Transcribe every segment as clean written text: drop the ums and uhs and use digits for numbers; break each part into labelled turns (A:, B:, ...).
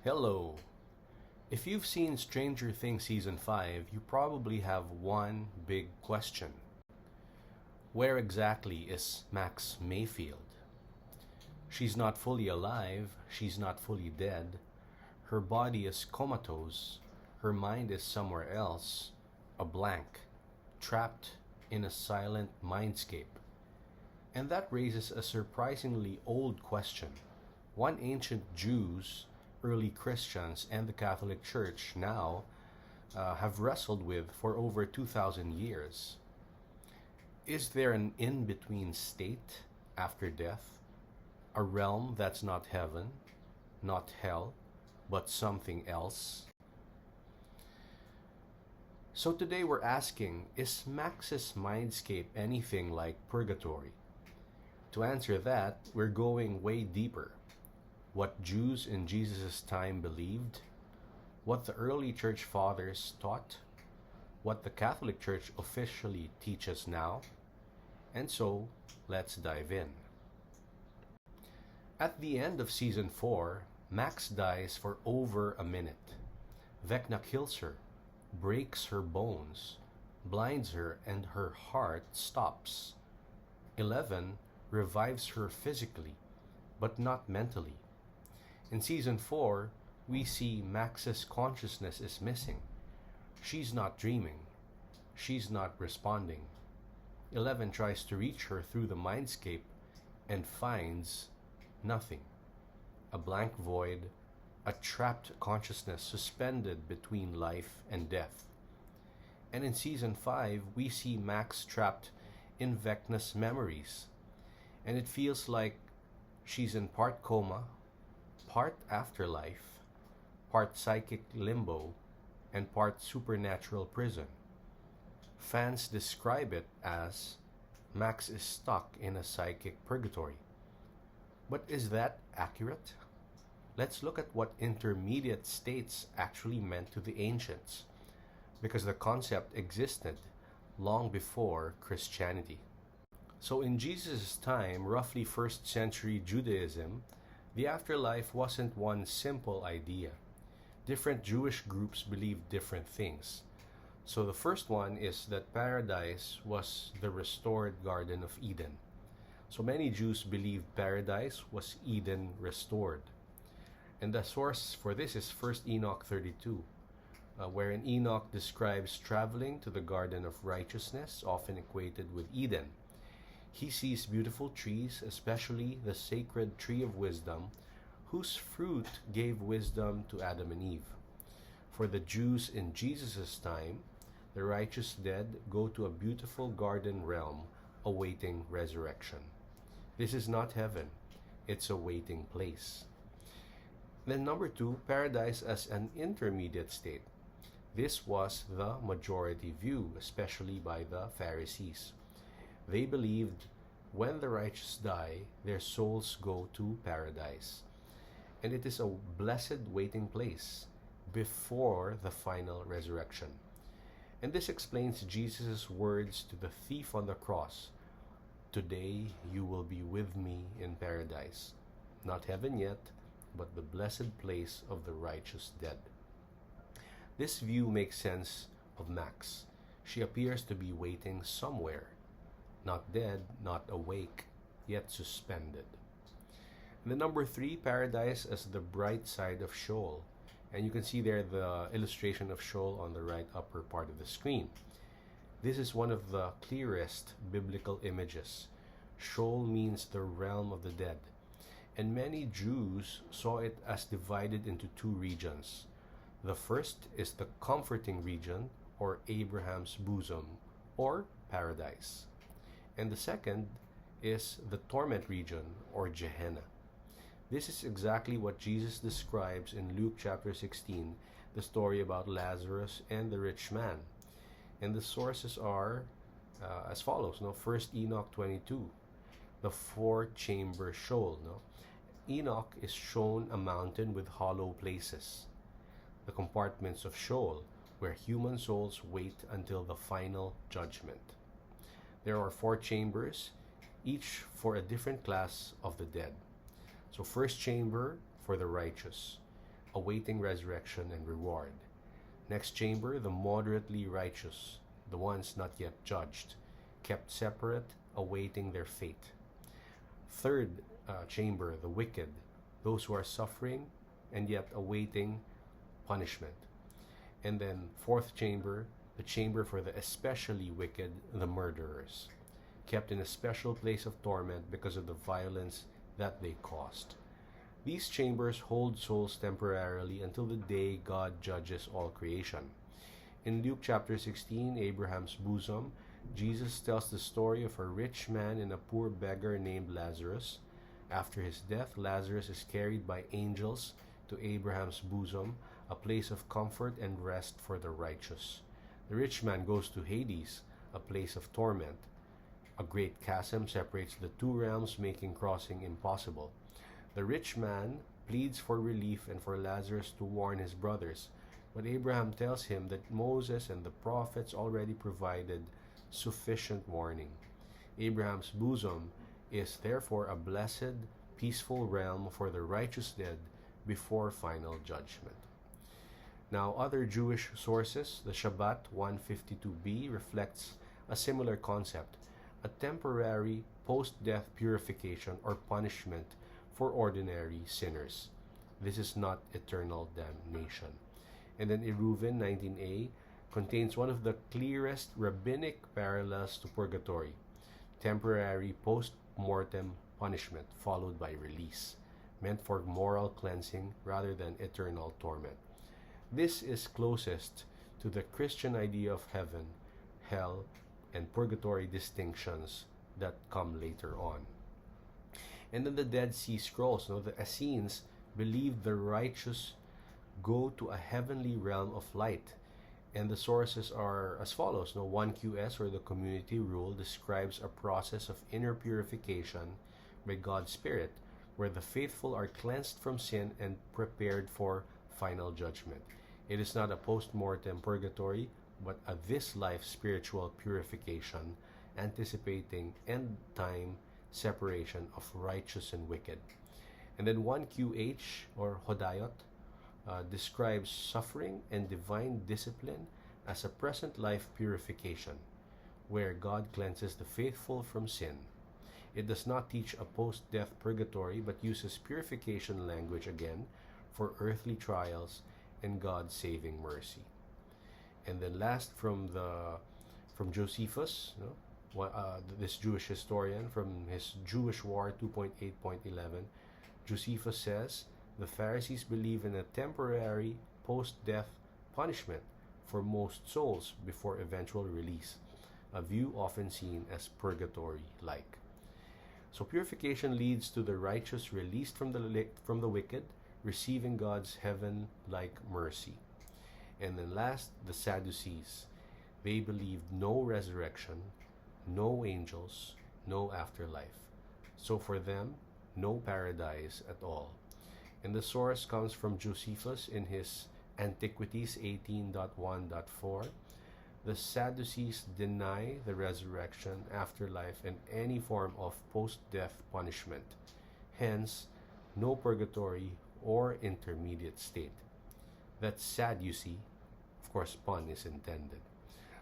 A: Hello. If you've seen Stranger Things Season 5, you probably have one big question. Where exactly is Max Mayfield? She's not fully alive, she's not fully dead. Her body is comatose, her mind is somewhere else, a blank, trapped in a silent mindscape. And that raises a surprisingly old question. One ancient Jews, early Christians, and the Catholic Church now have wrestled with for over 2,000 years. Is there an in-between state after death? A realm that's not heaven, not hell, but something else? So today we're asking, is Max's mindscape anything like Purgatory? To answer that, we're going way deeper. What Jews in Jesus' time believed, what the early church fathers taught, what the Catholic Church officially teaches now, and so let's dive in. At the end of Season 4, Max dies for over a minute. Vecna kills her, breaks her bones, blinds her, and her heart stops. 11 revives her physically, but not mentally. In Season 4, we see Max's consciousness is missing. She's not dreaming. She's not responding. 11 tries to reach her through the mindscape and finds nothing. A blank void, a trapped consciousness suspended between life and death. And in Season 5, we see Max trapped in Vecna's memories. And it feels like she's in part coma, part afterlife, part psychic limbo, and part supernatural prison. Fans describe it as Max is stuck in a psychic purgatory. But is that accurate? Let's look at what intermediate states actually meant to the ancients, because the concept existed long before Christianity. So in Jesus' time, roughly 1st century Judaism, the afterlife wasn't one simple idea. Different Jewish groups believed different things. So the first one is that paradise was the restored Garden of Eden. So many Jews believed paradise was Eden restored. And the source for this is 1 Enoch 32, wherein Enoch describes traveling to the Garden of Righteousness, often equated with Eden. He sees beautiful trees, especially the sacred tree of wisdom, whose fruit gave wisdom to Adam and Eve. For the Jews in Jesus' time, the righteous dead go to a beautiful garden realm awaiting resurrection. This is not heaven, it's a waiting place. Then number 2, paradise as an intermediate state. This was the majority view, especially by the Pharisees. They believed when the righteous die, their souls go to paradise. And it is a blessed waiting place before the final resurrection. And this explains Jesus' words to the thief on the cross. Today you will be with me in paradise. Not heaven yet, but the blessed place of the righteous dead. This view makes sense of Max. She appears to be waiting somewhere. Not dead, not awake, yet suspended. And the number 3, paradise as the bright side of Sheol. And you can see there the illustration of Sheol on the right upper part of the screen. This is one of the clearest biblical images. Sheol means the realm of the dead. And many Jews saw it as divided into 2 regions. The first is the comforting region, or Abraham's bosom, or paradise. And the second is the torment region, or Gehenna. This is exactly what Jesus describes in Luke chapter 16, the story about Lazarus and the rich man. And the sources are as follows. 1 Enoch 22, the 4-chamber Sheol. Enoch is shown a mountain with hollow places, the compartments of Sheol, where human souls wait until the final judgment. There are 4 chambers, each for a different class of the dead. So 1st chamber for the righteous. awaiting resurrection and reward. Next chamber, the moderately righteous, the ones not yet judged, kept separate, awaiting their fate. Third chamber, the wicked, those who are suffering and yet awaiting punishment. And then fourth chamber, the chamber for the especially wicked, the murderers, kept in a special place of torment because of the violence that they caused. These chambers hold souls temporarily until the day God judges all creation. In Luke chapter 16, Abraham's bosom, Jesus tells the story of a rich man and a poor beggar named Lazarus. After his death, Lazarus is carried by angels to Abraham's bosom, a place of comfort and rest for the righteous. The rich man goes to Hades, a place of torment. A great chasm separates the two realms, making crossing impossible. The rich man pleads for relief and for Lazarus to warn his brothers, but Abraham tells him that Moses and the prophets already provided sufficient warning. Abraham's bosom is therefore a blessed, peaceful realm for the righteous dead before final judgment. Now, other Jewish sources, the Shabbat 152b reflects a similar concept, a temporary post-death purification or punishment for ordinary sinners. This is not eternal damnation. And then Eruvin 19a contains one of the clearest rabbinic parallels to purgatory, temporary post-mortem punishment followed by release, meant for moral cleansing rather than eternal torment. This is closest to the Christian idea of heaven, hell, and purgatory distinctions that come later on. And then the Dead Sea Scrolls, the Essenes believed the righteous go to a heavenly realm of light. And the sources are as follows. 1QS, or the community rule, describes a process of inner purification by God's Spirit, where the faithful are cleansed from sin and prepared for final judgment. It is not a post-mortem purgatory, but a this-life spiritual purification, anticipating end-time separation of righteous and wicked. And then 1QH, or Hodayot, describes suffering and divine discipline as a present life purification, where God cleanses the faithful from sin. It does not teach a post-death purgatory, but uses purification language again for earthly trials and God's saving mercy. And then last, from Josephus, this Jewish historian, from his Jewish War 2.8.11, Josephus says, the Pharisees believe in a temporary post-death punishment for most souls before eventual release, a view often seen as purgatory-like. So purification leads to the righteous released from the wicked, receiving God's heaven-like mercy. And then last, the Sadducees. They believed no resurrection, no angels, no afterlife. So for them, no paradise at all. And the source comes from Josephus in his Antiquities 18.1.4. The Sadducees deny the resurrection, afterlife, and any form of post-death punishment. Hence, no purgatory or intermediate state. That's sad, you see. Of course, pun is intended.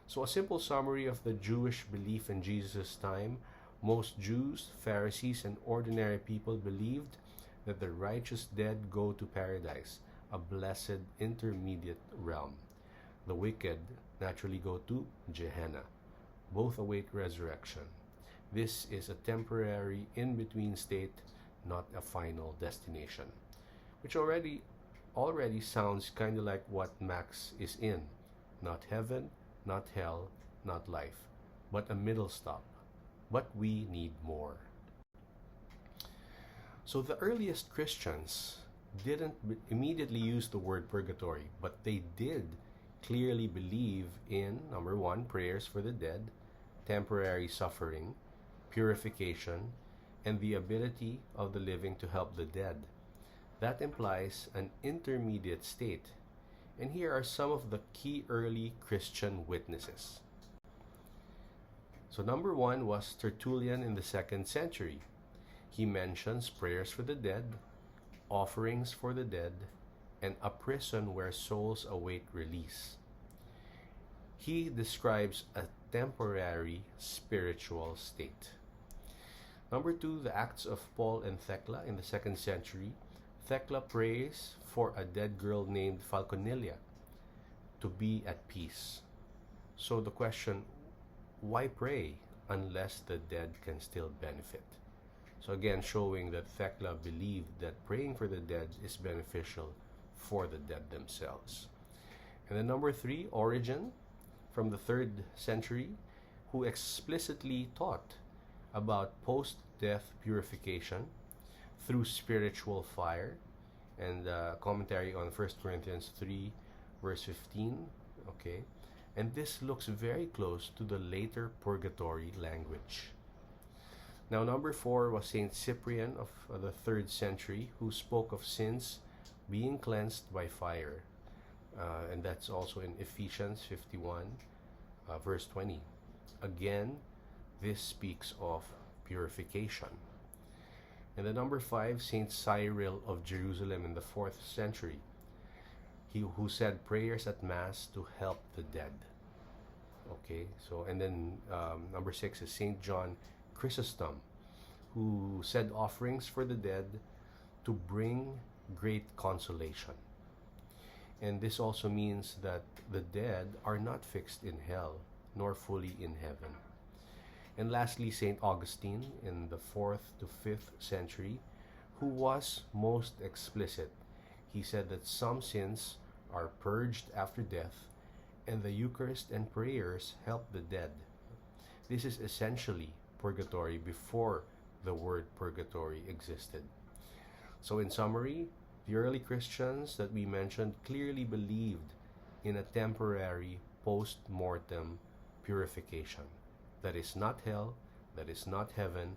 A: So a simple summary of the Jewish belief in Jesus' time: most Jews, Pharisees, and ordinary people believed that the righteous dead go to paradise, a blessed intermediate realm. The wicked naturally go to Gehenna. Both await resurrection. This is a temporary in-between state, not a final destination. Which already sounds kind of like what Max is in. Not heaven, not hell, not life, but a middle stop. But we need more. So the earliest Christians didn't immediately use the word purgatory, but they did clearly believe in, number one, prayers for the dead, temporary suffering, purification, and the ability of the living to help the dead. That implies an intermediate state. And here are some of the key early Christian witnesses. So number one was Tertullian in the 2nd century. He mentions prayers for the dead, offerings for the dead, and a prison where souls await release. He describes a temporary spiritual state. Number 2, the Acts of Paul and Thecla in the 2nd century. Thecla prays for a dead girl named Falconilla to be at peace. So the question, why pray unless the dead can still benefit? So again, showing that Thecla believed that praying for the dead is beneficial for the dead themselves. And then number 3, Origen from the 3rd century, who explicitly taught about post-death purification through spiritual fire, and commentary on 1 Corinthians 3 verse 15. Okay, and this looks very close to the later purgatory language. Now number 4 was Saint Cyprian of the 3rd century, who spoke of sins being cleansed by fire, and that's also in Ephesians 51 verse 20. Again, this speaks of purification. And the number 5, Saint Cyril of Jerusalem in the 4th century, he who said prayers at Mass to help the dead. Okay, so and then number 6 is Saint John Chrysostom, who said offerings for the dead to bring great consolation. And this also means that the dead are not fixed in hell, nor fully in heaven. And lastly, St. Augustine in the 4th to 5th century, who was most explicit. He said that some sins are purged after death, and the Eucharist and prayers help the dead. This is essentially purgatory before the word purgatory existed. So in summary, the early Christians that we mentioned clearly believed in a temporary post-mortem purification. That is not hell, that is not heaven,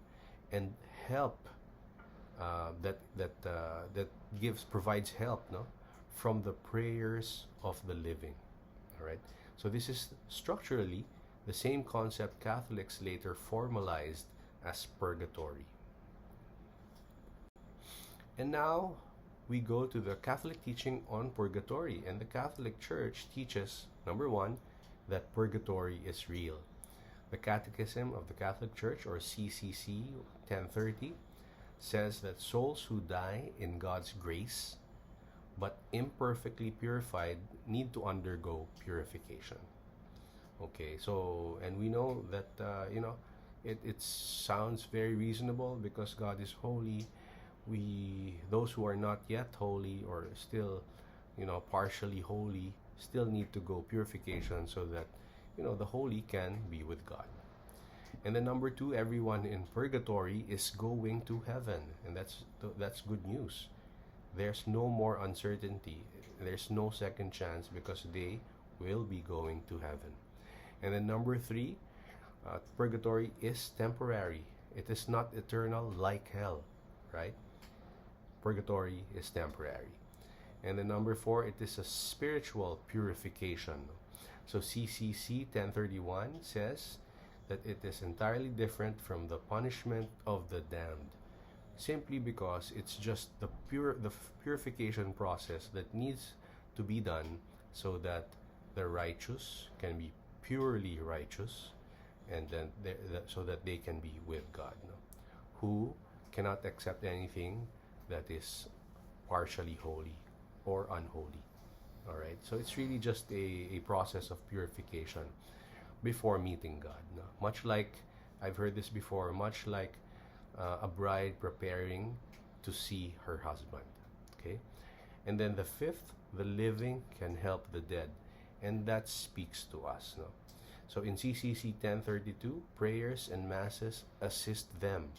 A: and help that provides help, no, from the prayers of the living. All right. So this is structurally the same concept Catholics later formalized as purgatory. And now we go to the Catholic teaching on purgatory, and the Catholic Church teaches, number 1, that purgatory is real. The Catechism of the Catholic Church, or CCC 1030, says that souls who die in God's grace but imperfectly purified need to undergo purification. Okay, so, and we know that, it sounds very reasonable because God is holy. Those who are not yet holy or still, partially holy, still need to go purification so that the holy can be with God. And then number 2, everyone in purgatory is going to heaven, and that's good news. There's no more uncertainty. There's no second chance because they will be going to heaven. And then number 3, purgatory is temporary. It is not eternal like hell, right? Purgatory is temporary. And then number 4, it is a spiritual purification. So CCC 1031 says that it is entirely different from the punishment of the damned, simply because it's just the purification process that needs to be done so that the righteous can be purely righteous, and then so that they can be with God, who cannot accept anything that is partially holy or unholy. All right, so it's really just a process of purification before meeting God. Much like, I've heard this before, much like a bride preparing to see her husband. Okay, and then the 5th, the living can help the dead, and that speaks to us. So in CCC 1032, prayers and masses assist them,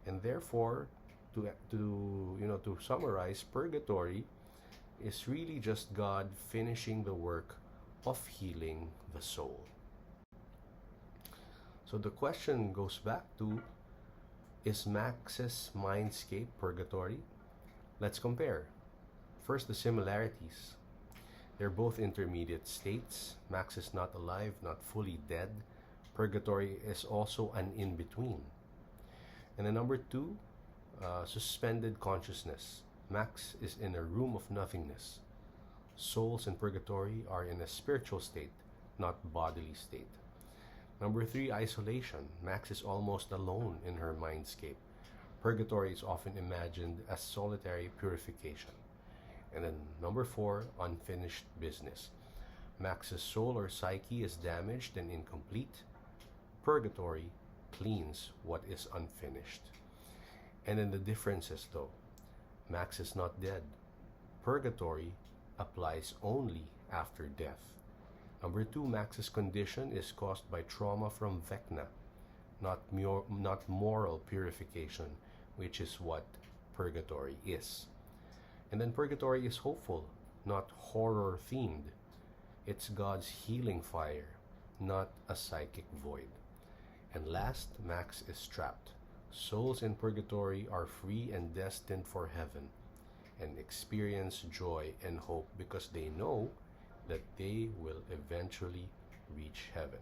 A: and therefore, to summarize, purgatory is really just God finishing the work of healing the soul. So the question goes back to, is Max's Mindscape purgatory? Let's compare. First, the similarities. They're both intermediate states. Max is not alive, not fully dead. Purgatory is also an in-between. And then number 2, suspended consciousness. Max is in a room of nothingness. Souls in purgatory are in a spiritual state, not bodily state. Number 3, isolation. Max is almost alone in her mindscape. Purgatory is often imagined as solitary purification. And then number 4, unfinished business. Max's soul or psyche is damaged and incomplete. Purgatory cleans what is unfinished. And then the differences though. Max is not dead. Purgatory applies only after death. Number 2, Max's condition is caused by trauma from Vecna, not moral purification, which is what purgatory is. And then purgatory is hopeful, not horror themed. It's God's healing fire, not a psychic void. And last, Max is trapped. Souls in purgatory are free and destined for heaven and experience joy and hope because they know that they will eventually reach heaven.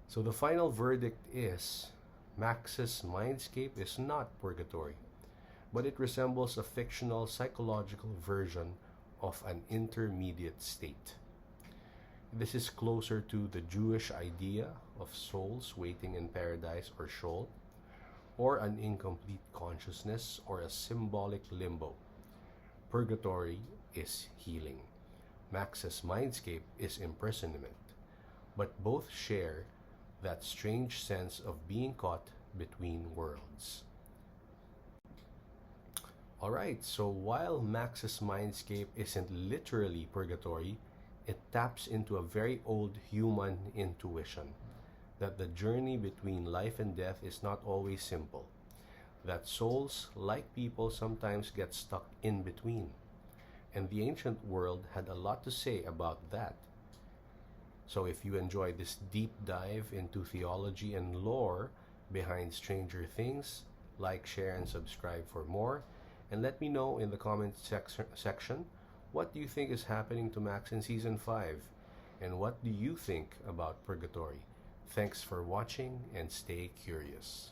A: So the final verdict is Max's mindscape is not purgatory, but it resembles a fictional psychological version of an intermediate state. This is closer to the Jewish idea of souls waiting in paradise or Sheol, or an incomplete consciousness or a symbolic limbo. Purgatory is healing. Max's mindscape is imprisonment, but both share that strange sense of being caught between worlds. Alright, so while Max's mindscape isn't literally purgatory, it taps into a very old human intuition that the journey between life and death is not always simple, that souls, like people, sometimes get stuck in between. And the ancient world had a lot to say about that. So if you enjoyed this deep dive into theology and lore behind Stranger Things, like, share, and subscribe for more. And let me know in the comment section, what do you think is happening to Max in Season 5? And what do you think about Purgatory? Thanks for watching and stay curious.